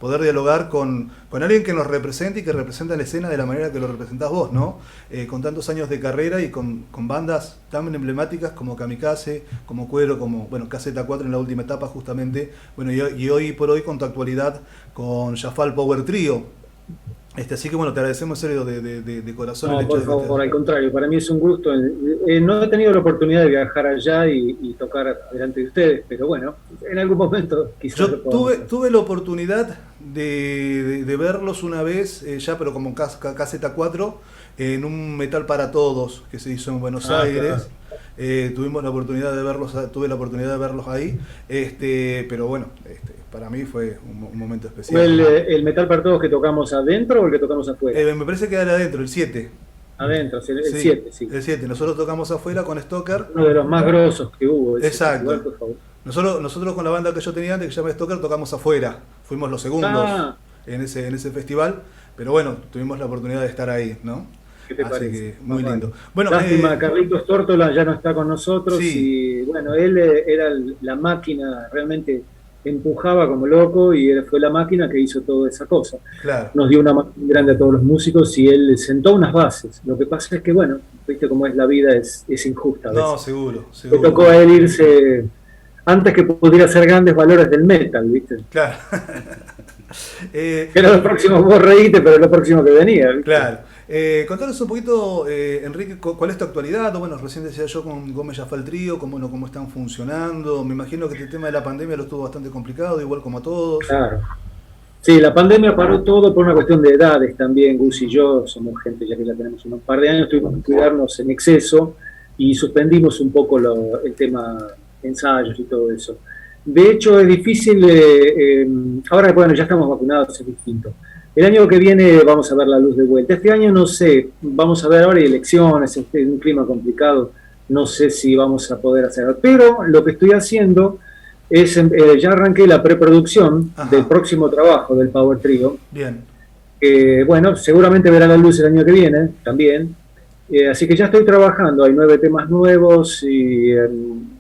poder dialogar con alguien que nos represente y que representa la escena de la manera que lo representás vos, ¿no? Con tantos años de carrera y con bandas tan emblemáticas como Kamikaze, como Cuero, como, bueno, KZ4 en la última etapa justamente, bueno, y hoy por hoy con tu actualidad con Jafal Power Trio. Así que bueno, te agradecemos en serio de corazón el No, hecho por de que favor, al contrario, para mí es un gusto. No he tenido la oportunidad de viajar allá y tocar delante de ustedes, pero bueno, en algún momento quizás yo lo podamos hacer. tuve la oportunidad de verlos una vez, ya pero como KZ4, en un Metal para Todos que se hizo en Buenos Ah, claro. Aires. Tuvimos la oportunidad de verlos, tuve la oportunidad de verlos ahí, pero bueno, para mí fue un momento ¿Fue especial. el Metal para Todos que tocamos adentro o el que tocamos afuera? Me parece que era adentro, el 7. Adentro, sí, el Sí, 7, sí. el 7. Nosotros tocamos afuera con Stoker. Uno de los más grosos que hubo ese festival, Exacto. por favor. Nosotros con la banda que yo tenía antes, que se llama Stoker, tocamos afuera. Fuimos los segundos Ah, en ese festival. Pero bueno, tuvimos la oportunidad de estar ahí, ¿no? ¿qué te Así parece? que Más muy vale. lindo. Bueno, Lástima, Carlitos Tórtola ya no está con nosotros sí, y bueno, él era la máquina, realmente empujaba como loco y él fue la máquina que hizo toda esa cosa. claro. Nos dio una mano muy grande a todos los músicos y él sentó unas bases. Lo que pasa es que, bueno, viste cómo es la vida, es injusta a No, veces. seguro, Le seguro. tocó a él irse antes que pudiera hacer grandes valores del metal, ¿viste? Claro. Era lo próximo, vos reíste, pero lo próximo que venía, ¿viste? Claro. Contanos un poquito, Enrique, cuál es tu actualidad. Bueno, recién decía yo con Gómez Jafal Trío, cómo están funcionando. Me imagino que el tema de la pandemia lo estuvo bastante complicado, igual como a todos. Claro. Sí, la pandemia paró todo por una cuestión de edades también. Gus y yo somos gente ya que ya tenemos unos par de años, tuvimos que cuidarnos en exceso y suspendimos un poco el tema ensayos y todo eso. De hecho, es difícil, ahora bueno, ya estamos vacunados, es distinto. El año que viene vamos a ver la luz de vuelta. Este año no sé, vamos a ver ahora hay elecciones, es un clima complicado, no sé si vamos a poder hacerlo. Pero lo que estoy haciendo ya arranqué la preproducción del Ajá, próximo trabajo del Power Trio, bien. que bueno, seguramente verá la luz el año que viene también. Así que ya estoy trabajando, hay 9 temas nuevos y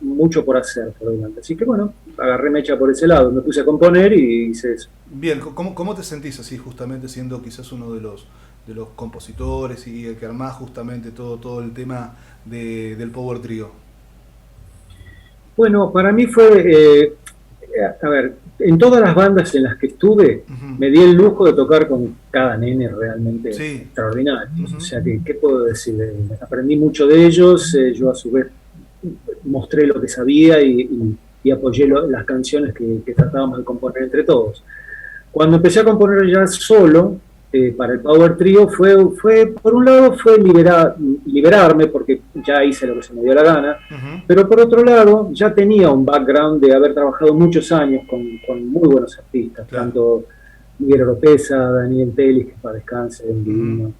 mucho por hacer por delante. Así que bueno, agarré mecha por ese lado, me puse a componer y hice eso. Bien, ¿cómo te sentís así justamente siendo quizás uno de los compositores y el que armás justamente todo el tema del Power Trio? Bueno, para mí fue, a ver, en todas las bandas en las que estuve, Ujú. me di el lujo de tocar con cada nene realmente Sí. extraordinarios. O Ujú. sea, ¿qué puedo decir? Aprendí mucho de ellos, yo a su vez mostré lo que sabía y apoyé las canciones que tratábamos de componer entre todos. Cuando empecé a componer ya solo, para el Power Trio, por un lado fue liberarme, porque ya hice lo que se me dio la gana, Ujú. pero por otro lado ya tenía un background de haber trabajado muchos años con muy buenos artistas, Claro. tanto Miguel Oropesa, Daniel Telis, que para descanse, en Ujú. Divino,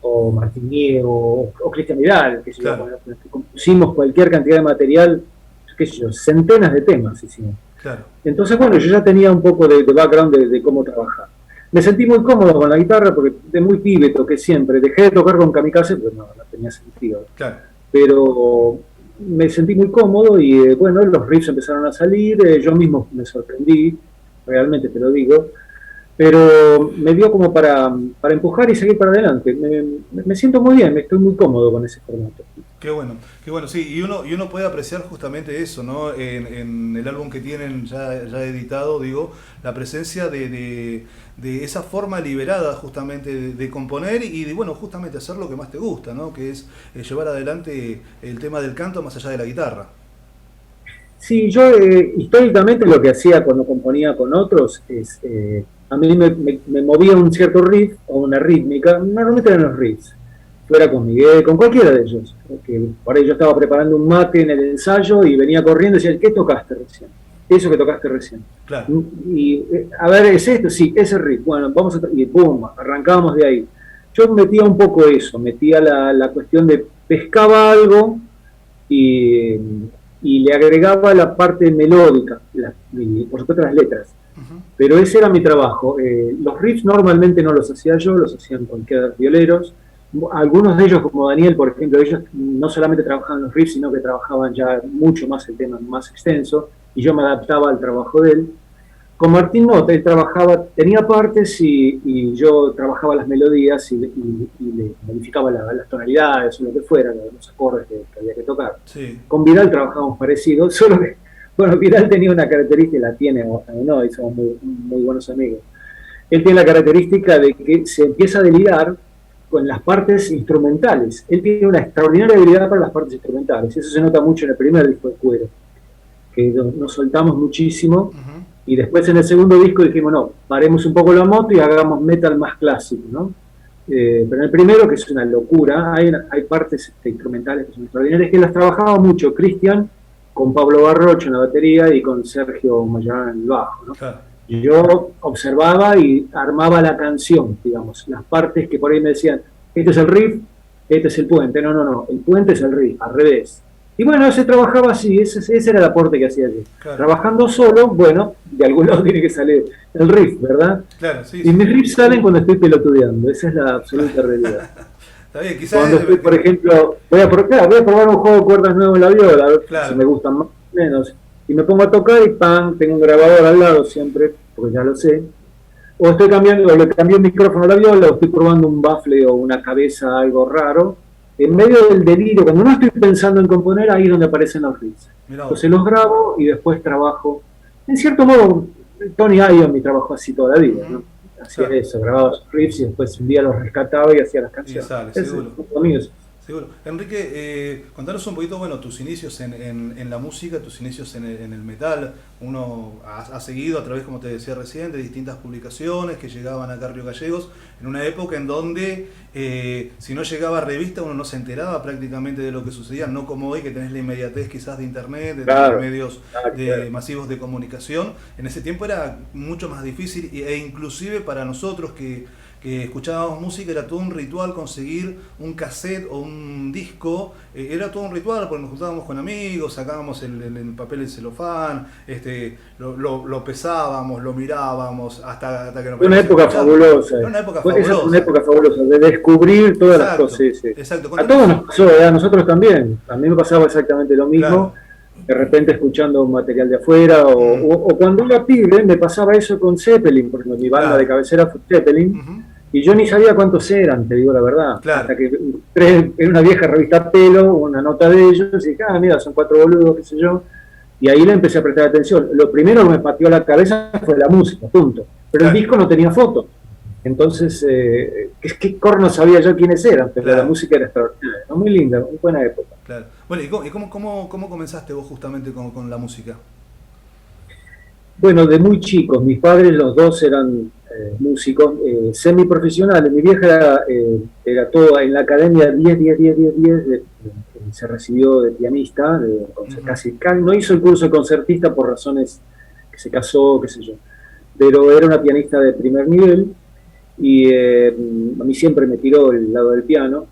o Martín Diego, o Cristian Vidal, que yo, Claro, bueno, que compusimos cualquier cantidad de material, qué sé yo, centenas de temas hicimos. claro. Entonces, bueno, yo ya tenía un poco de background de cómo trabajar. Me sentí muy cómodo con la guitarra porque de muy pibe toqué siempre. Dejé de tocar con Kamikaze, pero no tenía sentido. Claro. Pero me sentí muy cómodo y bueno, los riffs empezaron a salir. Yo mismo me sorprendí, realmente te lo digo. Pero me dio como para empujar y seguir para adelante. Me siento muy bien, estoy muy cómodo con ese formato. Qué bueno, sí, y uno puede apreciar justamente eso, ¿no? En el álbum que tienen ya editado, digo, la presencia de esa forma liberada justamente de componer y de, bueno, justamente hacer lo que más te gusta, ¿no? Que es llevar adelante el tema del canto más allá de la guitarra. Sí, yo históricamente lo que hacía cuando componía con otros es, a mí me movía un cierto riff o una rítmica, normalmente eran los riffs, fuera con Miguel, con cualquiera de ellos, que por ahí yo estaba preparando un mate en el ensayo y venía corriendo y decía, ¿qué tocaste recién? Eso que tocaste recién. Claro. Y, a ver, ¿es esto? Sí, ese riff, bueno, vamos a... Y boom, arrancábamos de ahí. Yo metía un poco eso, metía la cuestión de pescaba algo y, y le agregaba la parte melódica, y por supuesto las letras. Ujú. Pero ese era mi trabajo. Los riffs normalmente no los hacía yo, los hacían cualquier violeros. Algunos de ellos, como Daniel, por ejemplo, ellos no solamente trabajaban los riffs, sino que trabajaban ya mucho más el tema más extenso, y yo me adaptaba al trabajo de él. Con Martín no, él trabajaba, tenía partes y yo trabajaba las melodías y le modificaba las tonalidades o lo que fuera, los acordes que había que tocar. Sí. Con Vidal trabajamos parecido, solo que, bueno, Vidal tenía una característica, la tiene no, y somos muy buenos amigos. Él tiene la característica de que se empieza a delirar con las partes instrumentales. Él tiene una extraordinaria habilidad para las partes instrumentales. Eso se nota mucho en el primer disco de Cuero, que nos soltamos muchísimo. Uh-huh. Y después en el segundo disco dijimos, no, paremos un poco la moto y hagamos metal más clásico, ¿no? Pero en el primero, que es una locura, hay partes instrumentales que son extraordinarias, que las trabajaba mucho Cristian con Pablo Barrocho en la batería y con Sergio Mayorán en el bajo, ¿no? Claro. Yo observaba y armaba la canción, digamos, las partes que por ahí me decían, este es el riff, este es el puente. No, el puente es el riff, al revés. Y bueno, se trabajaba así, ese era el aporte que hacía yo. Claro. Trabajando solo, bueno, de algún lado tiene que salir el riff, ¿verdad? Claro, sí. Y mis riffs salen cuando estoy pelotudeando, esa es la absoluta realidad. Está bien, quizás Cuando estoy, por ejemplo, voy a probar un juego de cuerdas nuevo en la viola, a ver si me gustan más o menos. Y me pongo a tocar y ¡pam! Tengo un grabador al lado siempre, porque ya lo sé. O estoy cambiando, le cambié el micrófono a la viola, o estoy probando un baffle o una cabeza, algo raro. En medio del delirio, cuando no estoy pensando en componer, ahí es donde aparecen los riffs. Entonces los grabo y después trabajo. En cierto modo, Tony Iommi trabajó así toda la vida, ¿no? Hacía eso, grababa sus riffs y después un día los rescataba y hacía las canciones. Seguro. Enrique, contanos un poquito, bueno, tus inicios en la música, tus inicios en el metal. Uno ha seguido a través, como te decía recién, de distintas publicaciones que llegaban acá a Río Gallegos, en una época en donde si no llegaba a revista uno no se enteraba prácticamente de lo que sucedía, no como hoy que tenés la inmediatez quizás de internet, de los medios masivos de comunicación. En ese tiempo era mucho más difícil e inclusive para nosotros que escuchábamos música era todo un ritual conseguir un cassette o un disco, era todo un ritual porque nos juntábamos con amigos, sacábamos el papel del celofán, lo pesábamos, lo mirábamos hasta que nos... Una época fabulosa. Una época fabulosa. Esa fue una época fabulosa, de descubrir todas las cosas. Sí. Exacto. A todos nos pasó, a nosotros también. A mí me pasaba exactamente lo mismo. Claro. De repente escuchando material de afuera, o cuando era pibe me pasaba eso con Zeppelin, porque mi banda de cabecera fue Zeppelin, y yo ni sabía cuántos eran, te digo la verdad, hasta que entré en una vieja revista Pelo, una nota de ellos, y dije, mira, son 4 boludos, qué sé yo, y ahí le empecé a prestar atención. Lo primero que me pateó la cabeza fue la música, punto, pero el disco no tenía fotos, entonces, ¿qué corno sabía yo quiénes eran? Pero la música era extraordinaria, muy linda, muy buena época. Claro. Bueno, ¿y cómo comenzaste vos justamente con la música? Bueno, de muy chicos, mis padres los dos eran músicos semiprofesionales. Mi vieja era toda en la academia 10, se recibió de pianista, casi no hizo el curso de concertista por razones que se casó, qué sé yo, pero era una pianista de primer nivel y a mí siempre me tiró el lado del piano.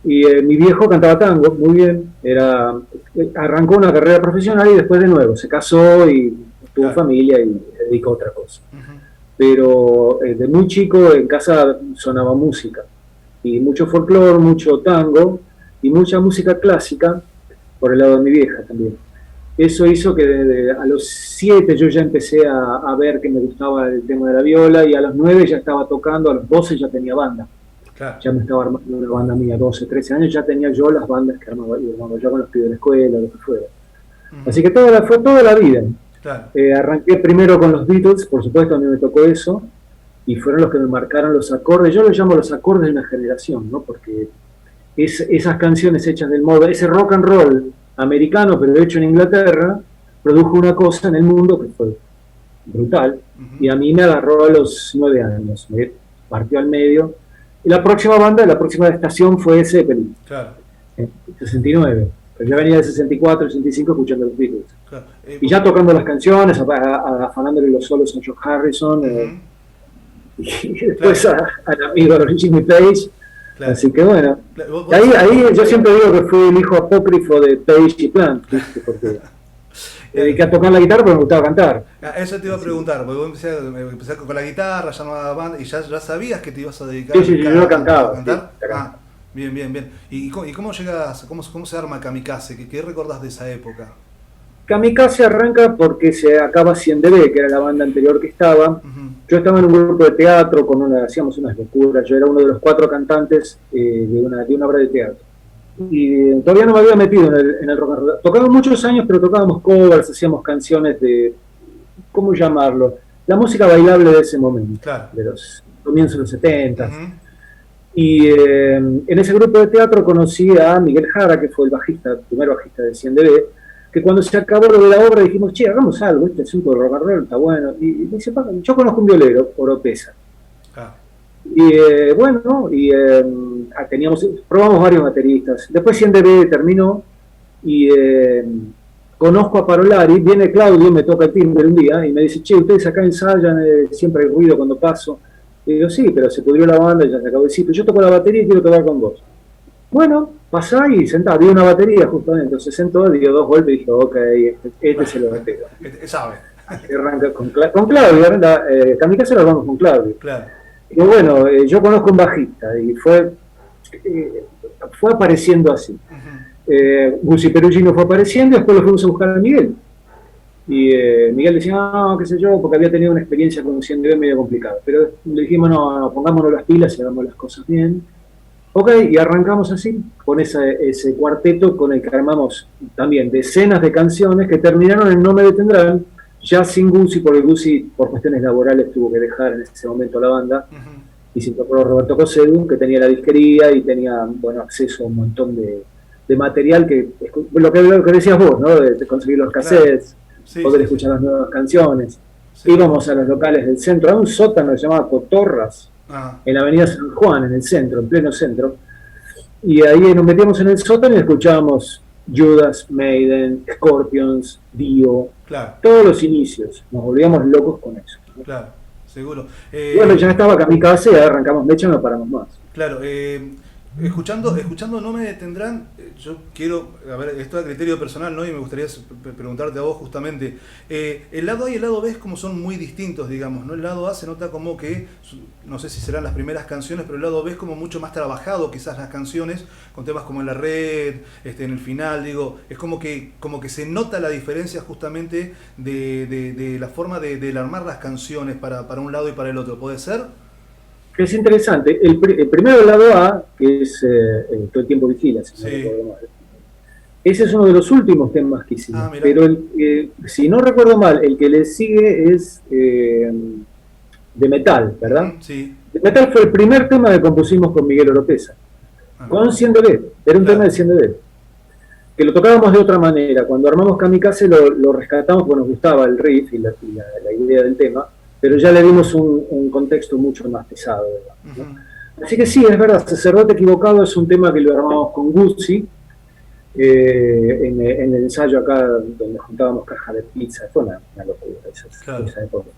Y mi viejo cantaba tango, muy bien, arrancó una carrera profesional y después de nuevo se casó y tuvo familia y se dedicó a otra cosa. Pero de muy chico en casa sonaba música, y mucho folclore, mucho tango y mucha música clásica por el lado de mi vieja también. Eso hizo que a los 7 yo ya empecé a ver que me gustaba el tema de la viola, y a los 9 ya estaba tocando, a los 12 ya tenía banda. Claro. Ya me estaba armando una banda mía, 12, 13 años, ya tenía yo las bandas que armaba yo con los pibes de la escuela, lo que fuera. Así que fue toda la vida. Claro. Arranqué primero con los Beatles, por supuesto a mí me tocó eso, y fueron los que me marcaron los acordes. Yo los llamo los acordes de una generación, ¿no? Porque esas canciones hechas del modo, ese rock and roll americano, pero hecho en Inglaterra, produjo una cosa en el mundo que fue brutal, y a mí me agarró a los 9 años, me partió al medio. Y la próxima banda, la próxima estación fue Zeppelin, claro. En 69. Pero yo venía de 64, 65 escuchando los Beatles. Claro. Y ya tocando las canciones, afanándole los solos a George Harrison, y después al amigo Jimmy Page. Claro. Así que bueno, ahí yo siempre digo que fui el hijo apócrifo de Page y Plant, porque me dediqué a tocar la guitarra porque me gustaba cantar. Eso te iba a preguntar, porque vos empecé con la guitarra, ya no daba banda, y ya sabías que te ibas a dedicar yo cantaba, a cantar. Sí, bien. ¿Y cómo llegas, cómo se arma Kamikaze? ¿Qué recordás de esa época? Kamikaze arranca porque se acaba 100dB, que era la banda anterior que estaba. Yo estaba en un grupo de teatro, hacíamos unas locuras. Yo era uno de los 4 cantantes de una obra de teatro. Y todavía no me había metido en el rock and roll. Tocaba muchos años, pero tocábamos covers, hacíamos canciones de, ¿cómo llamarlo? La música bailable de ese momento, claro, de los comienzos de los 70. Y en ese grupo de teatro conocí a Miguel Jara, que fue el primer bajista de 100dB, que cuando se acabó lo de la obra dijimos, che, hagamos algo, este asunto de rock and roll está bueno. Y me dice, yo conozco un violero, Oropesa. Y probamos varios bateristas. Después 100dB terminó y conozco a Parolari. Viene Claudio, me toca el timbre un día y me dice, che, ustedes acá ensayan, siempre hay ruido cuando paso. Y digo, sí, pero se pudrió la banda y ya se acabó. Sí, pero yo toco la batería y quiero tocar con vos. Bueno, pasá y sentá. Vi una batería justamente, entonces sentó, dio 2 golpes y dije, ok, este se lo bateo. Sabe. Arranca con Claudio, Kamikaze lo vamos con Claudio. Claro. Y bueno, yo conozco un bajista y fue apareciendo así. Guzzi Perugino fue apareciendo y después lo fuimos a buscar a Miguel. Y Miguel decía, no, qué sé yo, porque había tenido una experiencia con un 100dB medio complicada. Pero le dijimos, no, pongámonos las pilas y hagamos las cosas bien. Ok, y arrancamos así, con ese cuarteto con el que armamos también decenas de canciones que terminaron en No Me Detendrán, ya sin Guzzi, porque Guzzi por cuestiones laborales tuvo que dejar en ese momento la banda, y se incorporó Roberto Cosedu, que tenía la disquería y tenía acceso a un montón de material, lo que decías vos, ¿no? De conseguir los cassettes, claro. Poder escuchar las nuevas canciones. Íbamos a los locales del centro, a un sótano que se llamaba Cotorras, en la avenida San Juan, en el centro, en pleno centro, y ahí nos metíamos en el sótano y escuchábamos Judas, Maiden, Scorpions, Dio, claro. Todos los inicios, nos volvíamos locos con eso, ¿no? Claro, seguro. Bueno, ya estaba Kamikaze y arrancamos mecha y no paramos más. Claro, escuchando No Me Detendrán, yo quiero, a ver, esto a criterio personal, ¿no? Y me gustaría preguntarte a vos justamente, el lado A y el lado B es como son muy distintos, digamos, ¿no? El lado A se nota como que, no sé si serán las primeras canciones, pero el lado B es como mucho más trabajado quizás las canciones, con temas como En la Red, en el final, digo, es como que se nota la diferencia justamente de la forma de armar las canciones para un lado y para el otro, ¿puede ser? Es interesante. El primero del lado A, que es Todo el tiempo vigila, si no recuerdo mal. Ese es uno de los últimos temas que hicimos. Pero si no recuerdo mal, el que le sigue es de Metal, ¿verdad? Sí. De Metal fue el primer tema que compusimos con Miguel Oropesa. Con 100dB. Era un tema de 100dB. Que lo tocábamos de otra manera. Cuando armamos Kamikaze lo rescatamos porque nos gustaba el riff y la idea del tema, pero ya le dimos un contexto mucho más pesado, ¿no? Así que sí, es verdad, Sacerdote Equivocado es un tema que lo armamos con Guzzi, en el ensayo acá donde juntábamos cajas de pizza, fue una locura esa época.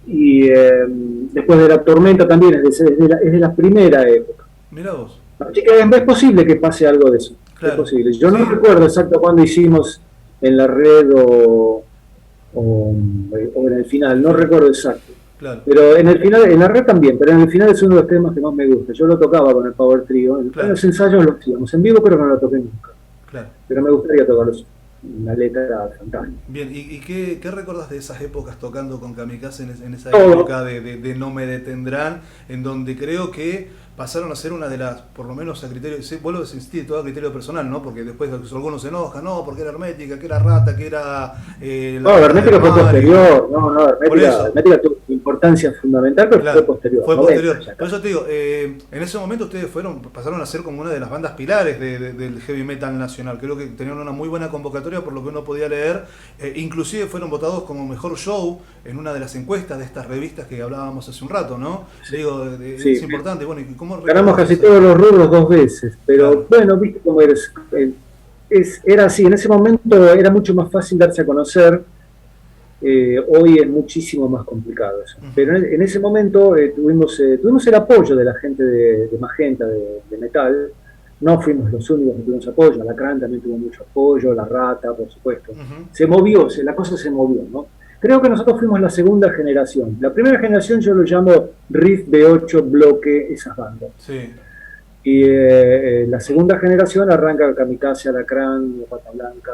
Y después de La Tormenta también, es de la primera época. Mirá vos. Así que es posible que pase algo de eso, claro. Es posible. Yo no recuerdo exacto cuándo hicimos En la Red o en el final, no recuerdo exacto. Claro. Pero en el final, en la Red también, pero en el final es uno de los temas que más me gusta. Yo lo tocaba con el Power Trio, en los ensayos lo hacíamos en vivo, pero no lo toqué nunca. Claro. Pero me gustaría tocarlos. La letra era fantástica. Bien, ¿y qué recordás de esas épocas tocando con Kamikaze en esa época de No Me Detendrán, en donde creo que pasaron a ser una de las, por lo menos a criterio, vuelvo a insistir, todo a criterio personal, ¿no? Porque después algunos se enojan, no, porque era Hermética, que era Rata, que era... Hermética fue posterior, Hermética tuvo importancia fundamental, pero fue posterior. Fue posterior. Por eso te digo, en ese momento ustedes pasaron a ser como una de las bandas pilares del heavy metal nacional. Creo que tenían una muy buena convocatoria por lo que uno podía leer. Inclusive fueron votados como mejor show en una de las encuestas de estas revistas que hablábamos hace un rato, ¿no? Sí. Digo, es importante. Bueno, ¿y cómo ganamos casi todos los rubros 2 veces, pero bueno, viste cómo eres. Era así, en ese momento era mucho más fácil darse a conocer. Hoy es muchísimo más complicado eso. Pero en ese momento tuvimos el apoyo de la gente de Magenta, de Metal. No fuimos los únicos que tuvimos apoyo, Alacrán también tuvo mucho apoyo, La Rata, por supuesto. Se movió, la cosa se movió, ¿no? Creo que nosotros fuimos la segunda generación. La primera generación yo lo llamo Riff, B8, Bloque, esas bandas. Sí. Y la segunda generación arranca Kamikaze, Alacrán, Pata Blanca,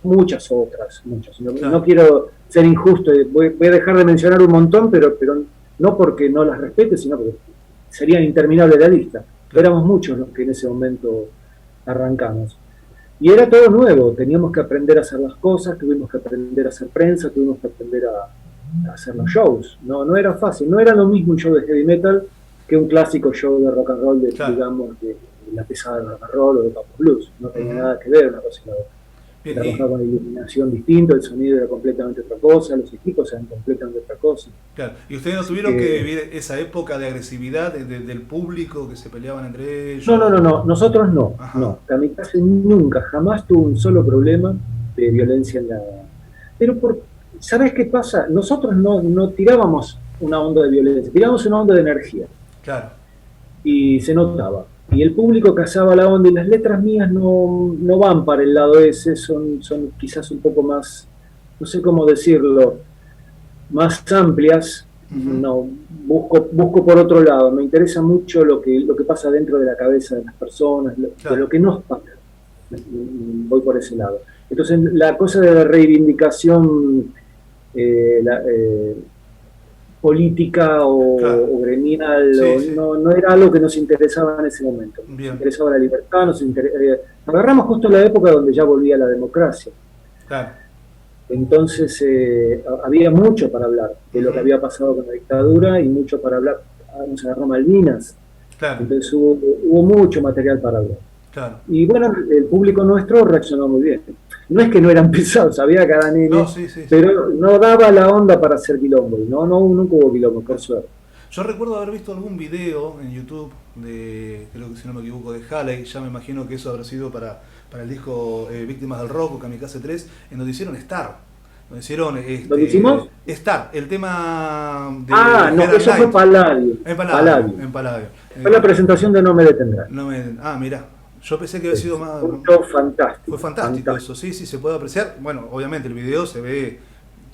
muchas otras, muchas. No, Claro. no quiero ser injusto, voy a dejar de mencionar un montón, pero no porque no las respete, sino porque sería interminable la lista. Claro. Éramos muchos los que en ese momento arrancamos. Y era todo nuevo, teníamos que aprender a hacer las cosas, tuvimos que aprender a hacer prensa, tuvimos que aprender a hacer los shows. No era fácil, no era lo mismo un show de heavy metal que un clásico show de rock and roll, Claro. digamos, de la pesada de rock and roll o de pop blues. No tenía Ujú. nada que ver una cosa y la otra. Bien, Trabajaba con iluminación distinta, el sonido era completamente otra cosa, los equipos eran completamente otra cosa. claro. ¿Y ustedes no tuvieron que vivir esa época de agresividad del público que se peleaban entre ellos? No, nosotros no. Ajá. No. Kamikaze nunca, jamás tuvo un solo problema de violencia en la... Pero, ¿sabes qué pasa? Nosotros no tirábamos una onda de violencia, tirábamos una onda de energía. Claro. Y se notaba. Y el público cazaba la onda, y las letras mías no van para el lado ese, son quizás un poco más, no sé cómo decirlo, más amplias. Ujú. No, busco por otro lado. Me interesa mucho lo que pasa dentro de la cabeza de las personas, Claro. de lo que nos pasa. Voy por ese lado. Entonces, la cosa de la reivindicación política Claro. o gremial, Sí, sí. no era algo que nos interesaba en ese momento. Nos Bien. interesaba la libertad, agarramos justo la época donde ya volvía la democracia. Claro. Entonces había mucho para hablar de lo que había pasado con la dictadura y mucho para hablar. Nos agarró Malvinas, Claro. entonces hubo mucho material para hablar. Claro. Y bueno, el público nuestro reaccionó muy bien. No es que no eran pesados, había cada nene, No, sí, sí, sí. pero no daba la onda para hacer quilombo. Nunca hubo quilombo, por suerte. Yo recuerdo haber visto algún video en YouTube de, creo que si no me equivoco, de Halley, ya me imagino que eso habrá sido para el disco Víctimas del Rock o Kamikaze 3, en donde hicieron Star. Donde hicieron ¿Dónde hicimos? Star, el tema de No, Head and eso fue Light. Palladio. En Palladio. En Palladio. Fue la presentación de No Me Detendrá. Mirá, yo pensé que había sido más... Un show fantástico. Fue fantástico eso, sí, se puede apreciar. Bueno, obviamente el video se ve,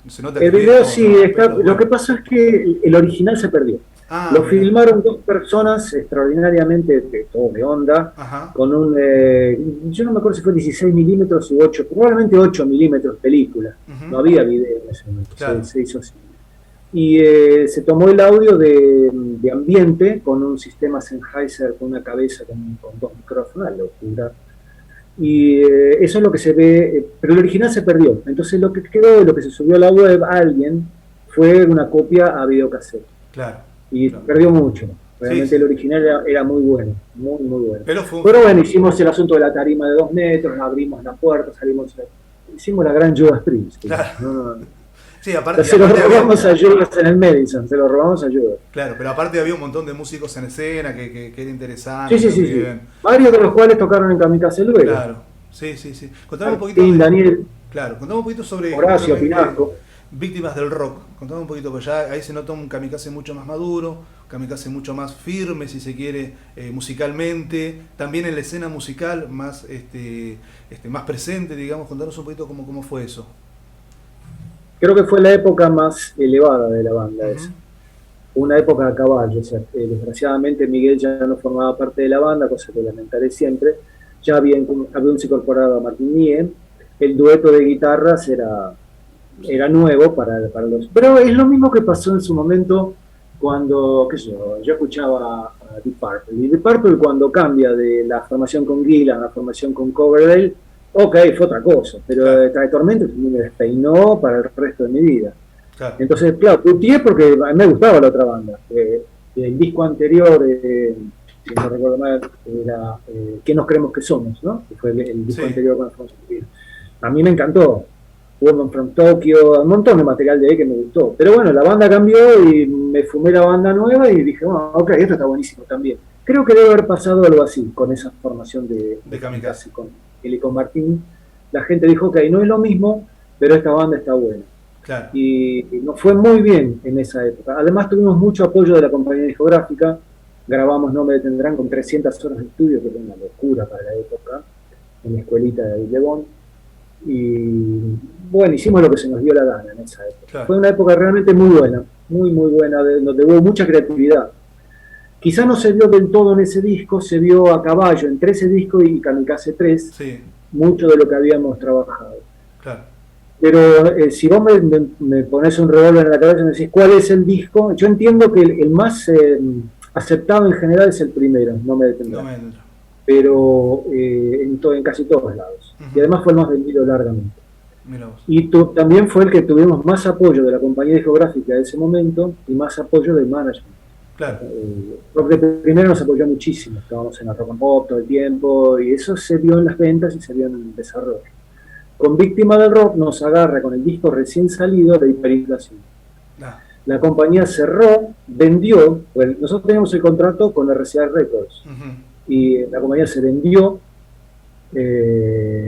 se nota El que video viejo, sí ¿no? está. Pero, Lo bueno. que pasa es que el original se perdió. Lo Mirá. filmaron dos personas extraordinariamente de onda, Ajá. con yo no me acuerdo si fue 16 milímetros u 8, probablemente 8 milímetros película. Ujú. No había video en ese momento, Claro. se hizo así. Y se tomó el audio de ambiente con un sistema Sennheiser con una cabeza con dos micrófonos, una locura. Y eso es lo que se ve, pero el original se perdió. Entonces lo que quedó, lo que se subió a la web a alguien, fue una copia a videocassette. Claro. Y Claro. perdió mucho. Realmente Sí. el original era muy bueno, muy bueno. Pero fue Pero bueno, hicimos el asunto de la tarima de 2 metros, abrimos la puerta, hicimos la gran Judas Priest. Claro. Sí, aparte, Se lo aparte robamos a Judas en el Madison, se lo robamos a Judas. claro, pero aparte había un montón de músicos en escena que era interesante. Sí. también. Varios de los cuales tocaron en Kamikaze luego. Claro, sí. Contame un poquito. Martín, Daniel, Claro, contame un poquito sobre Horacio, justamente Pinasco. Víctimas del Rock. Contame un poquito, porque ya ahí se nota un Kamikaze mucho más maduro, Kamikaze mucho más firme, si se quiere, musicalmente. También en la escena musical más, más presente, digamos. Contanos un poquito cómo fue eso. Creo que fue la época más elevada de la banda Ujú. esa. Una época a caballo, o sea, desgraciadamente Miguel ya no formaba parte de la banda, cosa que lamentaré siempre. Ya habíamos incorporado a Martín Mie. El dueto de guitarras era nuevo para los... Pero es lo mismo que pasó en su momento cuando, qué sé yo escuchaba a Deep Purple. Y Deep Purple cuando cambia de la formación con Gillan a la formación con Coverdale, ok, fue otra cosa, pero Claro. Trae Tormentos me despeinó para el resto de mi vida. Claro. Entonces, claro, putié porque a mí me gustaba la otra banda. El disco anterior, si no recuerdo mal, era ¿Qué nos creemos que somos? ¿No? Que fue el disco Sí. anterior con Alfonso Pino. A mí me encantó. Woman from Tokyo, un montón de material de ahí que me gustó. Pero bueno, la banda cambió y me fumé la banda nueva y dije, bueno, ok, esto está buenísimo también. Creo que debe haber pasado algo así con esa formación de Kamikaze. con él y con Martín. La gente dijo, ok, no es lo mismo, pero esta banda está buena. Claro. Y nos fue muy bien en esa época. Además tuvimos mucho apoyo de la compañía discográfica. Grabamos No Me Detendrán con 300 horas de estudio, que era una locura para la época, en la escuelita de Lebón. Y bueno, hicimos lo que se nos dio la gana en esa época. Claro. Fue una época realmente muy buena, muy buena, donde hubo mucha creatividad. Quizá no se vio del todo en ese disco, se vio a caballo entre ese disco y Kamikaze 3, Sí, mucho de lo que habíamos trabajado. claro. Pero si vos me pones un revólver en la cabeza y me decís cuál es el disco, yo entiendo que el más aceptado en general es el primero, no me detendrá. No me entra. Pero en casi todos lados. Y además fue el más vendido largamente. Mira vos. Y también fue el que tuvimos más apoyo de la compañía discográfica de ese momento y más apoyo del management. Claro. Porque primero nos apoyó muchísimo, estábamos en la rock and pop todo el tiempo y eso se vio en las ventas y se vio en el desarrollo. Con Víctima del Rock nos agarra con el disco recién salido de Hiperinflación. Ah, La compañía cerró, vendió, pues nosotros teníamos el contrato con RCA Records y la compañía se vendió,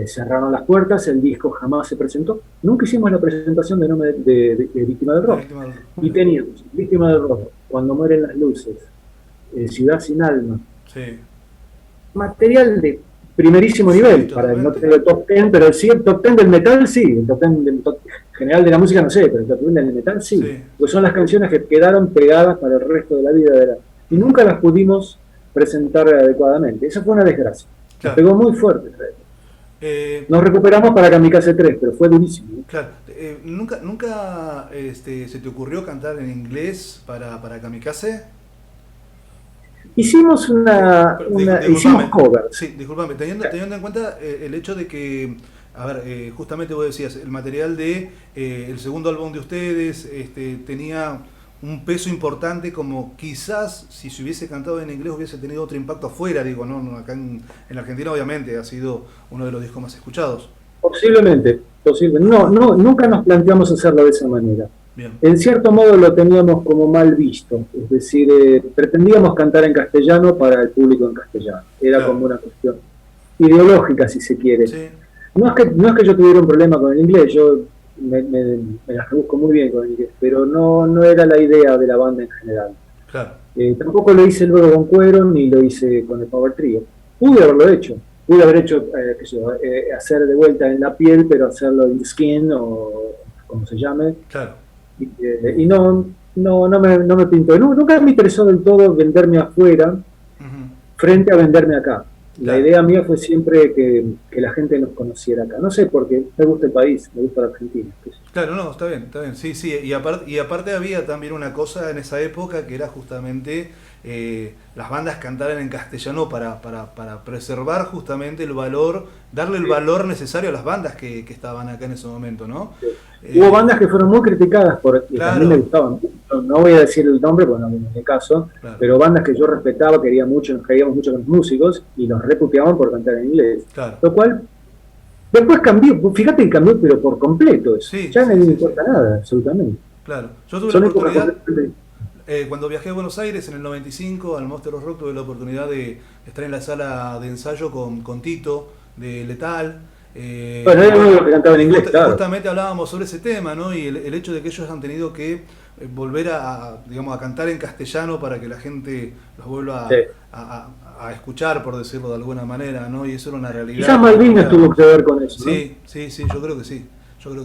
cerraron las puertas, el disco jamás se presentó. Nunca hicimos la presentación de nombre de Víctima del Rock. Y teníamos Víctima del Rock, Cuando mueren las luces, Ciudad sin alma. sí. Material de primerísimo nivel, para no tener el top 10, pero sí el top 10 del metal sí, el top 10 del general de la música no sé, pero el top 10 del metal sí. Pues son las canciones que quedaron pegadas para el resto de la vida y nunca las pudimos presentar adecuadamente. Esa fue una desgracia. Claro. Pegó muy fuerte. Nos recuperamos para Kamikaze 3, pero fue durísimo. Claro. ¿Nunca se te ocurrió cantar en inglés para Kamikaze? Hicimos hicimos cover. Sí, discúlpame, teniendo en cuenta el hecho de que, a ver, justamente vos decías, el material de el segundo álbum de ustedes tenía un peso importante, como quizás si se hubiese cantado en inglés hubiese tenido otro impacto afuera, digo, no acá en Argentina obviamente ha sido uno de los discos más escuchados. Posiblemente. No, nunca nos planteamos hacerlo de esa manera. Bien. En cierto modo lo teníamos como mal visto, es decir, pretendíamos cantar en castellano para el público en castellano, era claro, como una cuestión ideológica si se quiere. Sí. No es que yo tuviera un problema con el inglés, yo me las rebusco muy bien con el inglés, pero no era la idea de la banda en general. Claro. Tampoco lo hice luego con Cuero ni lo hice con el Power Trio. Pude haberlo hecho, hacer de vuelta en la piel, pero hacerlo in the skin o como se llame. Claro. Y no me pintó. Nunca me interesó del todo venderme afuera frente a venderme acá. La idea mía fue siempre que la gente nos conociera acá. No sé por qué, me gusta el país, me gusta la Argentina. Claro, no, está bien. Sí. Y aparte había también una cosa en esa época que era justamente las bandas cantaran en castellano para preservar justamente el valor, darle el valor necesario a las bandas que estaban acá en ese momento, ¿no? Sí. Hubo bandas que fueron muy criticadas porque claro, también me gustaban. No voy a decir el nombre porque no me hace caso, claro, pero bandas que yo respetaba, quería mucho, nos queríamos mucho con los músicos y nos reputeaban por cantar en inglés. Claro. Lo cual después cambió, fíjate que cambió pero por completo eso. Sí, ya no me importa nada, absolutamente. Claro, yo tuve la oportunidad, cuando viajé a Buenos Aires en el 95 al Monster of Rock, tuve la oportunidad de estar en la sala de ensayo con Tito de Letal. Bueno, era uno que cantaba en inglés, claro. Justamente hablábamos sobre ese tema, ¿no? Y el hecho de que ellos han tenido que volver a cantar en castellano para que la gente los vuelva a escuchar, por decirlo de alguna manera, ¿no? Y eso era una realidad. Quizás Malvinas tuvo que ver con eso, ¿no? Sí, yo creo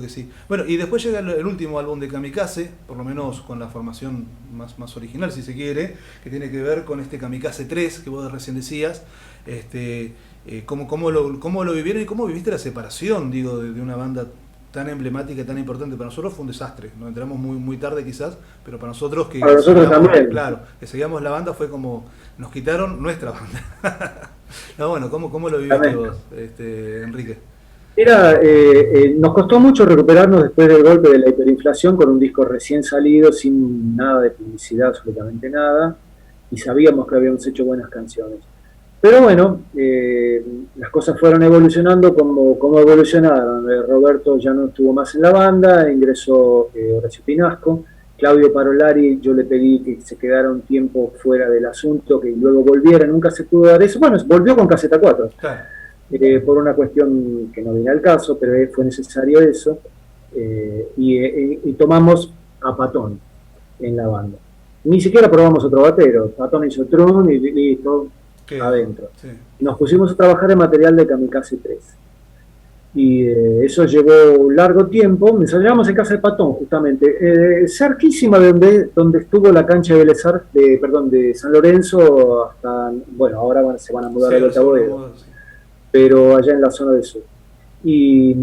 que sí. Bueno, y después llega el último álbum de Kamikaze, por lo menos con la formación más original, si se quiere, que tiene que ver con este Kamikaze 3 que vos recién decías. ¿Cómo lo vivieron y cómo viviste la separación, digo, de una banda tan emblemática y tan importante? Para nosotros fue un desastre, nos enteramos muy tarde quizás, pero para nosotros que también. Claro, que seguíamos la banda fue como nos quitaron nuestra banda. No, bueno, ¿cómo lo viviste vos, Enrique? Nos costó mucho recuperarnos después del golpe de la hiperinflación con un disco recién salido, sin nada de publicidad, absolutamente nada, y sabíamos que habíamos hecho buenas canciones. Pero bueno, las cosas fueron evolucionando como evolucionaron. Roberto ya no estuvo más en la banda, ingresó Horacio Pinasco. Claudio Parolari, yo le pedí que se quedara un tiempo fuera del asunto, que luego volviera, nunca se pudo dar eso. Bueno, volvió con Caseta 4, claro. Por una cuestión que no viene al caso, pero fue necesario eso. Y tomamos a Patón en la banda. Ni siquiera probamos otro batero. Patón hizo trun y listo. Adentro. Sí. Nos pusimos a trabajar en material de Kamikaze 3. Y eso llevó un largo tiempo. Ensayábamos en casa de Patón, justamente, cerquísima de donde estuvo la cancha de Vélez de San Lorenzo, hasta, bueno, ahora se van a mudar a Vuelta Boedo, sí, pero allá en la zona del sur. Y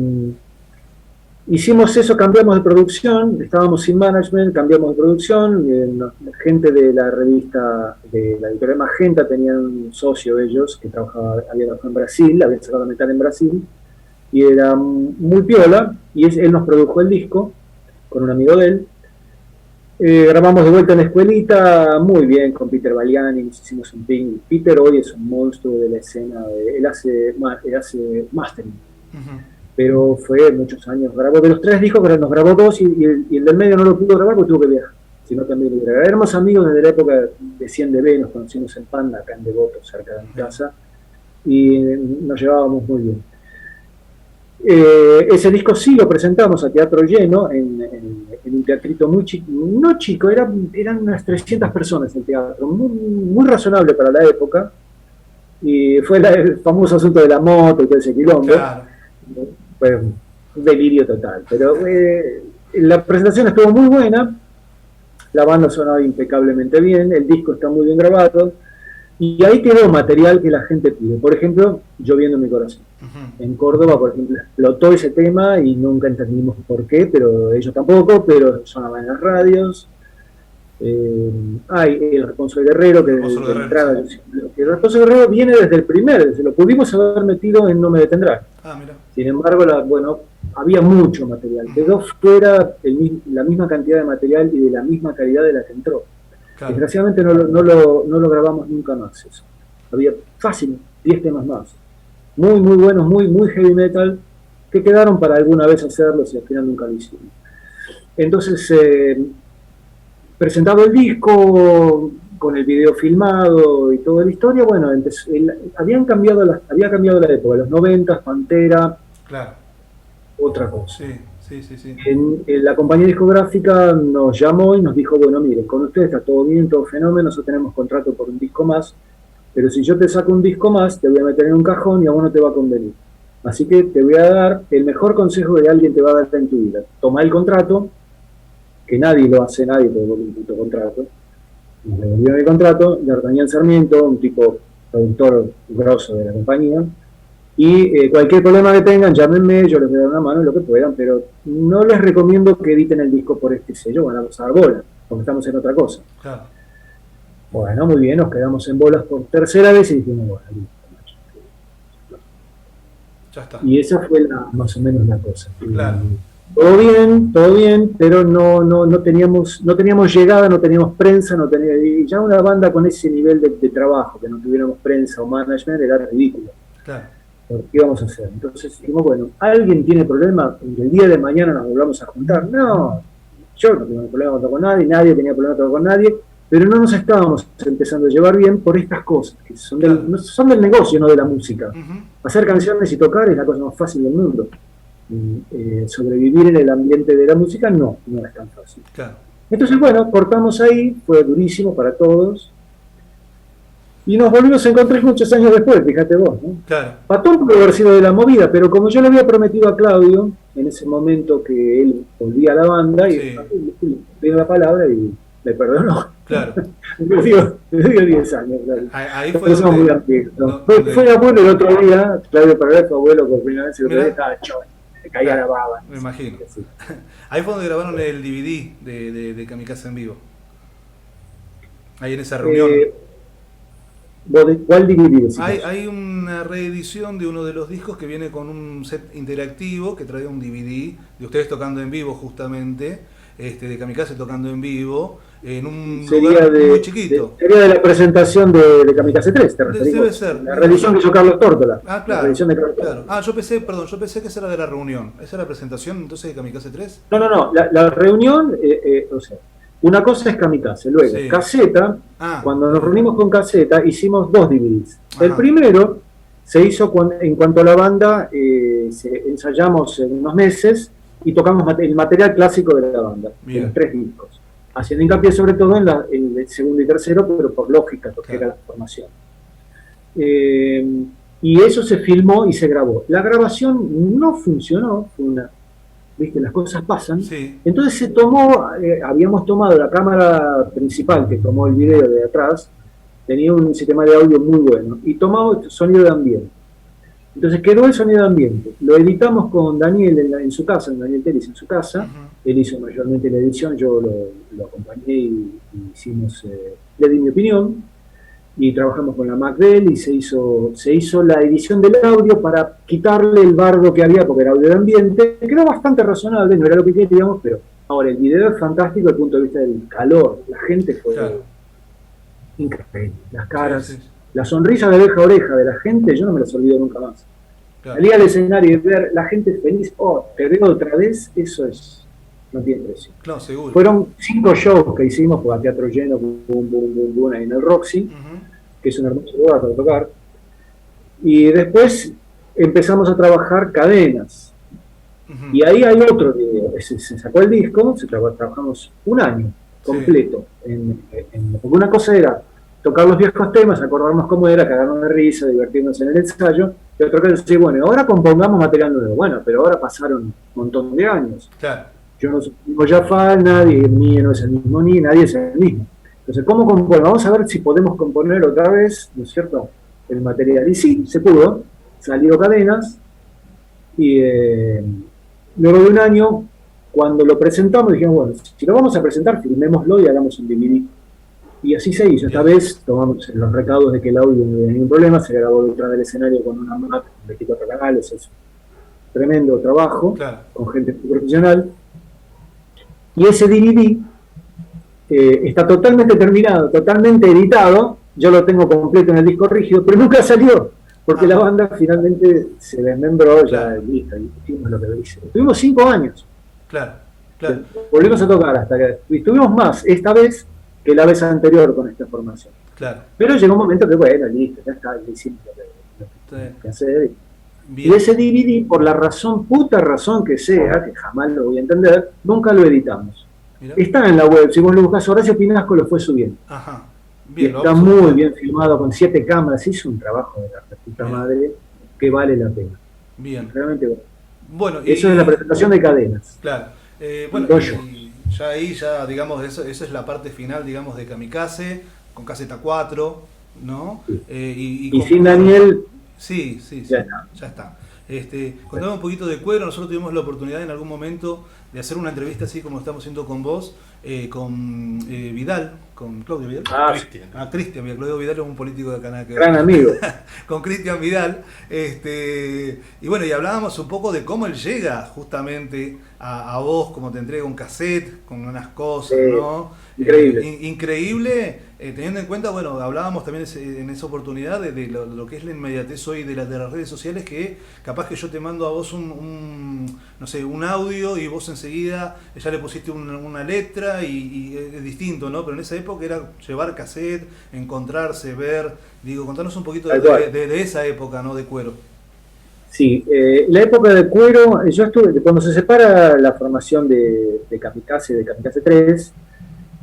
hicimos eso, cambiamos de producción, estábamos sin management, cambiamos de producción, gente de la revista, de la editorial Magenta, tenían un socio ellos que había trabajado en Brasil, había sacado metal en Brasil, y era muy piola, y él nos produjo el disco con un amigo de él. Grabamos de vuelta en la escuelita, muy bien, con Peter Baliani, nos hicimos un ping. Peter hoy es un monstruo de la escena, él hace mastering, pero fue muchos años. Grabó de los 3 discos, pero nos grabó 2 y el del medio no lo pudo grabar porque tuvo que viajar. Sino también lo grabó. Éramos amigos desde la época de 100dB, nos conocimos en Panda, acá en Devoto, cerca de mi casa, y nos llevábamos muy bien. Ese disco sí lo presentamos a teatro lleno, en un teatrito muy chico, no chico, eran unas 300 personas el teatro, muy razonable para la época, y fue el famoso asunto de la moto y todo ese quilombo. Claro. Fue un delirio total, pero la presentación estuvo muy buena, la banda sonaba impecablemente bien, el disco está muy bien grabado, y ahí quedó material que la gente pide. Por ejemplo, Lloviendo en mi corazón. En Córdoba, por ejemplo, explotó ese tema y nunca entendimos por qué, pero ellos tampoco, pero sonaba en las radios. El Responso Guerrero, que de entrada, sí. El Responso Guerrero viene desde el primer, se lo pudimos haber metido en No me detendrá. Mira. Sin embargo, había mucho material, quedó fuera la misma cantidad de material y de la misma calidad de la que entró. Claro. Desgraciadamente no lo grabamos nunca más eso. Había fácil 10 temas más. Muy, muy buenos, muy, muy heavy metal, que quedaron para alguna vez hacerlos y al final nunca lo hicimos. Entonces, presentado el disco, con el video filmado y toda la historia, bueno, había cambiado la época, los 90, Pantera, claro, otra cosa. Sí. La compañía discográfica nos llamó y nos dijo, bueno, mire, con ustedes está todo bien, todo fenómeno, nosotros tenemos contrato por un disco más, pero si yo te saco un disco más, te voy a meter en un cajón y a vos no te va a convenir. Así que te voy a dar el mejor consejo que alguien te va a dar en tu vida. Toma el contrato, que nadie lo hace, nadie te devuelve un puto contrato. Nos devolvieron el contrato, D'Artagnan Sarmiento, un tipo productor grosso de la compañía, y cualquier problema que tengan, llámenme, yo les voy a dar una mano, lo que puedan, pero no les recomiendo que editen el disco por este sello, van a pasar bola, porque estamos en otra cosa. Claro. Bueno, muy bien, nos quedamos en bolas por tercera vez y dijimos, bueno, listo, macho. Ya está. Y esa fue más o menos la cosa. Claro. Todo bien, pero no teníamos llegada, no teníamos prensa, y ya una banda con ese nivel de trabajo, que no tuviéramos prensa o management, era ridículo. Claro. ¿Qué íbamos a hacer? Entonces dijimos, bueno, ¿alguien tiene problema en que el día de mañana nos volvamos a juntar? No, yo no tengo problema con nadie tenía problema con nadie, pero no nos estábamos empezando a llevar bien por estas cosas, que son del negocio, no de la música. Hacer canciones y tocar es la cosa más fácil del mundo. Sobrevivir en el ambiente de la música no es tan fácil. Claro. Entonces, bueno, cortamos ahí, fue durísimo para todos. Y nos volvimos a encontrar muchos años después, fíjate vos, ¿no? Claro. Patón pudo haber sido de la movida, pero como yo le había prometido a Claudio, en ese momento que él volvía a la banda, y le dio la palabra y me perdonó. Claro. me dio 10 años, claro. Ahí fue muy amigos, ¿no? Fue abuelo el otro día, Claudio Parrera fue abuelo por primera vez, y el otro día estaba chón, me caía la baba. Me imagino. Sí. Ahí fue donde grabaron el DVD de Kamikaze en vivo. Ahí en esa reunión. ¿Cuál DVD? Hay una reedición de uno de los discos que viene con un set interactivo que trae un DVD de ustedes tocando en vivo justamente, de Kamikaze tocando en vivo, en un lugar muy chiquito. Sería de la presentación de Kamikaze 3, ¿te referís? Debe ser. La reedición que hizo Carlos Tórtola. Ah, claro. Yo pensé que esa era de la reunión. ¿Esa era la presentación entonces de Kamikaze 3? No. La reunión, o sea, una cosa es Kamikaze, luego Caseta, cuando nos reunimos con Caseta hicimos 2 DVDs. Ajá. El primero se hizo en cuanto a la banda, ensayamos en unos meses y tocamos el material clásico de la banda, en los 3 discos, haciendo hincapié sobre todo en el segundo y tercero, pero por lógica, porque era la formación. Y eso se filmó y se grabó. La grabación no funcionó, viste, las cosas pasan. Sí. Entonces se tomó, habíamos tomado la cámara principal que tomó el video de atrás, tenía un sistema de audio muy bueno, y tomamos sonido de ambiente. Entonces quedó el sonido de ambiente. Lo editamos con Daniel en su casa, Daniel Telis en su casa. Él hizo mayormente la edición, yo lo acompañé y hicimos, le di mi opinión. Y trabajamos con la Mac de él y se hizo la edición del audio para quitarle el bardo que había, porque era audio de ambiente. Quedó bastante razonable, no era lo que queríamos, pero ahora el video es fantástico desde el punto de vista del calor. La gente fue increíble. Las caras, sí. La sonrisa de oreja a oreja de la gente, yo no me las olvido nunca más. Salir al escenario y ver la gente feliz, te veo otra vez, eso no tiene precio. No, seguro. Fueron 5 shows que hicimos por el teatro lleno, boom, ahí en el Roxy, que es un hermoso lugar para tocar. Y después empezamos a trabajar cadenas. Y ahí hay otro video. Se sacó el disco, trabajamos un año completo. Porque una cosa era tocar los viejos temas, acordarnos cómo era, cagarnos de risa, divertirnos en el ensayo. Y otra cosa es decir, bueno, ahora compongamos material nuevo. Bueno, pero ahora pasaron un montón de años. Claro. Yo no soy el mismo Jafal, nadie no es el mismo ni nadie es el mismo. Entonces, ¿cómo componer? Vamos a ver si podemos componer otra vez, ¿no es cierto?, el material. Y sí, se pudo, salió Cadenas, y luego de un año, cuando lo presentamos, dijimos, bueno, si lo vamos a presentar, filmémoslo y hagamos un DVD. Y así se hizo. Esta vez tomamos los recaudos de que el audio no había ningún problema, se grabó detrás del escenario con una Mac, 24 canales, es un tremendo trabajo, con gente muy profesional. Y ese DVD está totalmente terminado, totalmente editado. Yo lo tengo completo en el disco rígido, pero nunca salió, porque la banda finalmente se desmembró, ya listo, y hicimos lo que dice. Tuvimos 5 años. Claro. Volvimos a tocar hasta que estuvimos más esta vez que la vez anterior con esta formación. Claro. Pero llegó un momento que, bueno, listo, ya está, hicimos lo que hacer. Y ese DVD, por la puta razón que sea, que jamás lo voy a entender, nunca lo editamos. Mirá. Está en la web, si vos lo buscás, Horacio Pinasco lo fue subiendo. Ajá. Bien, está muy bien filmado, con 7 cámaras, hizo un trabajo de la puta madre que vale la pena. Bien. Realmente vale. Bueno, eso es la presentación de Cadenas. Claro. Bueno, y ya, digamos, esa es la parte final, digamos, de Kamikaze, con Caseta 4, ¿no? Sí. Y sin Daniel... Sí, ya está. Contame un poquito de Cuero. Nosotros tuvimos la oportunidad en algún momento de hacer una entrevista así como estamos haciendo con vos, con Vidal, con Claudio Vidal. Cristian Vidal. Claudio Vidal es un político de acá. Gran amigo. Con Cristian Vidal. Y bueno, y hablábamos un poco de cómo él llega justamente a vos, cómo te entrega un cassette con unas cosas, ¿no? Increíble. Increíble, teniendo en cuenta, bueno, hablábamos también en esa oportunidad de lo que es la inmediatez hoy de las redes sociales, que capaz que yo te mando a vos no sé, un audio y vos enseguida ya le pusiste una letra y es distinto, ¿no? Pero en esa época era llevar cassette, encontrarse, ver. Digo, contanos un poquito de esa época, ¿no? De Cuero. Sí, la época de Cuero, yo estuve, cuando se separa la formación de Kamikaze, de Kamikaze 3,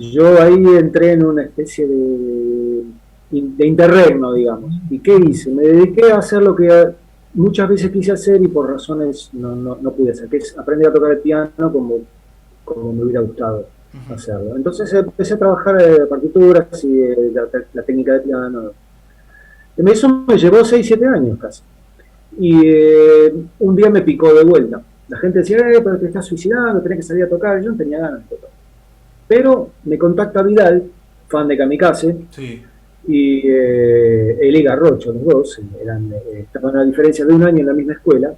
yo ahí entré en una especie de interregno, digamos. ¿Y qué hice? Me dediqué a hacer lo que muchas veces quise hacer y por razones no pude hacer, que es aprender a tocar el piano como me hubiera gustado hacerlo. Entonces empecé a trabajar partituras y la técnica de piano. Eso me llevó 6-7 años casi. Y un día me picó de vuelta. La gente decía, pero te estás suicidando, tenés que salir a tocar. Yo no tenía ganas de tocar. Pero me contacta Vidal, fan de Kamikaze, y Eli Garrocho, los dos, estaban a diferencia de un año en la misma escuela,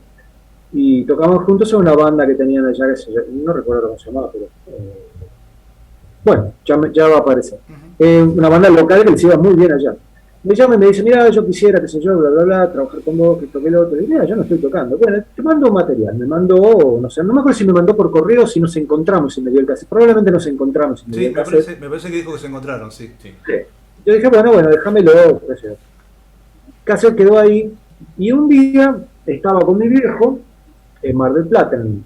y tocábamos juntos en una banda que tenían allá, no recuerdo cómo se llamaba, pero bueno, ya va a aparecer. Una banda local que les iba muy bien allá. Me llama y me dice, mira, yo quisiera, qué sé yo, bla, bla, bla, trabajar con vos, que toque el otro. Y mira, yo no estoy tocando. Bueno, te mando un material. Me mandó, no sé, no me acuerdo si me mandó por correo o si nos encontramos y me dio el cassette. Probablemente nos encontramos y me dio el cassette. Me parece que dijo que se encontraron, sí. Yo dije, bueno, déjamelo. El cassette quedó ahí. Y un día estaba con mi viejo en Mar del Plata, en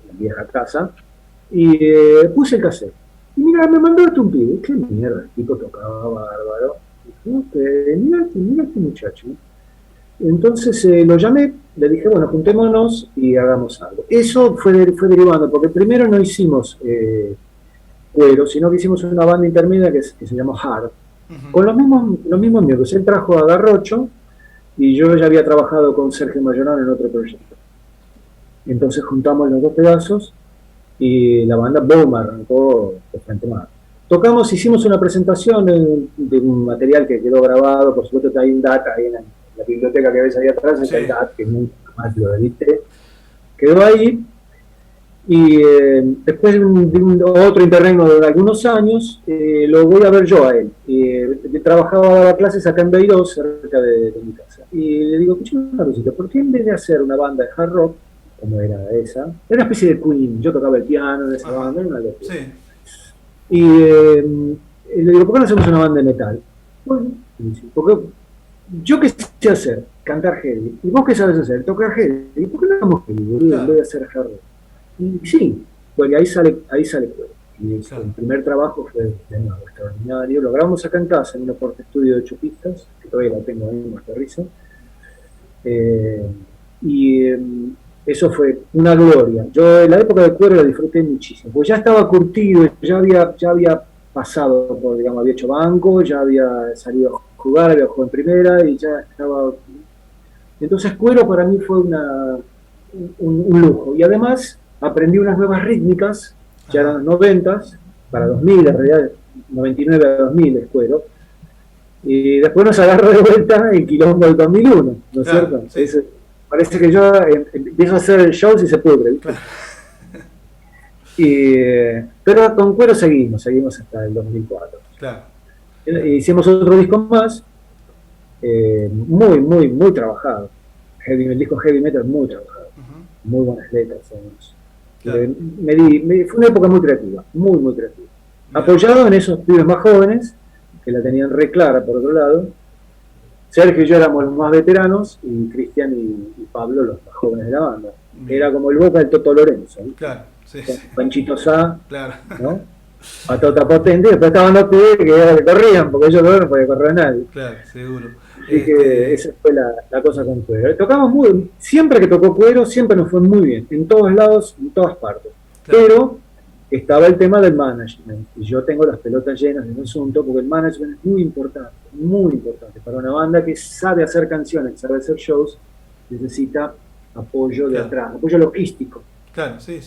la vieja casa, y puse el cassette. Y mira, me mandó esto un pibe. Qué mierda, el tipo tocaba bárbaro. Mira este muchacho. Entonces lo llamé, le dije, bueno, juntémonos y hagamos algo. Eso fue derivando, porque primero no hicimos cuero, sino que hicimos una banda intermedia que se llamó Hard, con los mismos miembros. Él trajo a Garrocho y yo ya había trabajado con Sergio Mayorán en otro proyecto. Entonces juntamos los dos pedazos y la banda boom arrancó de frente más. Tocamos, hicimos una presentación de un material que quedó grabado, por supuesto que hay un DAT ahí en la biblioteca que ves ahí atrás, está el DAT, que nunca más lo edité. Quedó ahí y después de otro interregno de algunos años, lo voy a ver yo a él. Daba clases acá en Beiró, cerca de mi casa. Y le digo, escucha una cosita, ¿por qué en vez de hacer una banda de hard rock, como era esa, era una especie de Queen, yo tocaba el piano en esa banda, era una locura. Sí. Y le digo, ¿por qué no hacemos una banda de metal? Bueno, porque yo qué sé hacer, cantar heavy, y vos qué sabes hacer, tocar heavy, ¿y por qué no hacemos heavy, boludo, en vez de hacer hard rock? Y sí, bueno, ahí sale Cuero. Y el primer trabajo fue de nuevo extraordinario. Lo grabamos acá en casa, en un porte estudio de 8 pistas, que todavía la tengo ahí, más que risa. Eso fue una gloria. Yo en la época de Cuero la disfruté muchísimo, porque ya estaba curtido, ya había pasado por, digamos, había hecho banco, ya había salido a jugar, había jugado en primera y ya estaba. Entonces Cuero para mí fue un lujo. Y además aprendí unas nuevas rítmicas, ya eran los 90s, para 2000, en realidad 99 a 2000 es Cuero. Y después nos agarró de vuelta el quilombo del 2001, ¿no es cierto? Sí. Parece que yo empiezo a hacer shows y se pudre, ¿viste? Pero con Cuero seguimos hasta el 2004. Claro. Hicimos otro disco más, muy trabajado. El disco Heavy Metal muy trabajado, muy buenas letras. Claro. Fue una época muy creativa, muy creativa. Apoyado en esos pibes más jóvenes, que la tenían re clara por otro lado. Sergio y yo éramos los más veteranos y Cristian y Pablo los más jóvenes de la banda. Era como el Boca del Toto Lorenzo, ¿no? Claro, sí. Panchito Sá, claro, ¿no? Patota Potente, y después estaban los pibes que corrían, porque ellos no podían correr a nadie. Claro, seguro. Así que esa fue la cosa con Cuero. Tocamos siempre que tocó Cuero, siempre nos fue muy bien, en todos lados, en todas partes. Claro. Pero estaba el tema del management, y yo tengo las pelotas llenas de un asunto, porque el management es muy importante para una banda que sabe hacer canciones, sabe hacer shows, necesita apoyo de atrás, apoyo logístico. Claro, sí.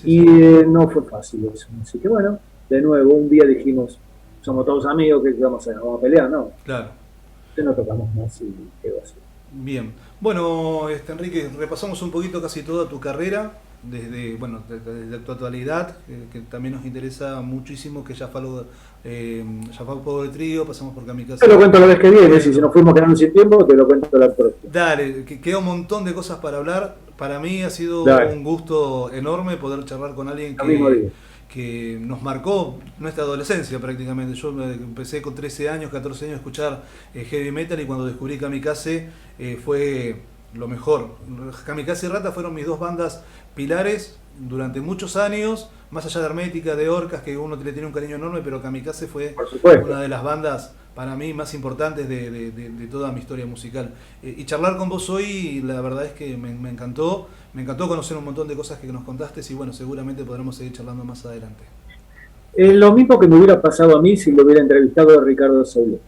No fue fácil eso. Así que bueno, de nuevo, un día dijimos, somos todos amigos, ¿qué vamos a hacer? ¿Vamos a pelear? No. Claro. Entonces no tocamos más y quedó así. Bien. Bueno, Enrique, repasamos un poquito casi toda tu carrera, desde tu actualidad, que también nos interesa muchísimo, que ya fue Power Trio, pasamos por Kamikaze. Te lo cuento la vez que viene, si nos fuimos quedando sin tiempo, te lo cuento la próxima. Dale, que queda un montón de cosas para hablar. Para mí ha sido un gusto enorme poder charlar con alguien que nos marcó nuestra adolescencia prácticamente. Yo empecé con 13 años, 14 años a escuchar heavy metal, y cuando descubrí Kamikaze fue lo mejor. Kamikaze y Rata fueron mis dos bandas pilares durante muchos años, más allá de Hermética, de Orcas, que uno le tiene un cariño enorme, pero Kamikaze fue una de las bandas para mí más importantes de toda mi historia musical. Y charlar con vos hoy, la verdad es que me encantó conocer un montón de cosas que nos contaste, y bueno, seguramente podremos seguir charlando más adelante. Lo mismo que me hubiera pasado a mí si lo hubiera entrevistado a Ricardo Soule,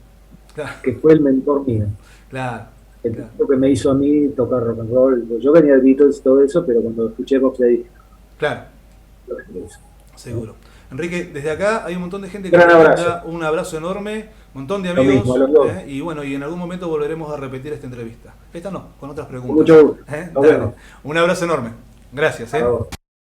claro, que fue el mentor mío. Claro. Lo que me hizo a mí tocar rock and roll. Yo venía de Beatles y todo eso, pero cuando escuché Box le dije, claro, seguro. Enrique, desde acá hay un montón de gente que da un abrazo enorme, un montón de amigos, y bueno, y en algún momento volveremos a repetir esta entrevista. Esta no, con otras preguntas. Mucho gusto. Un abrazo enorme. Gracias.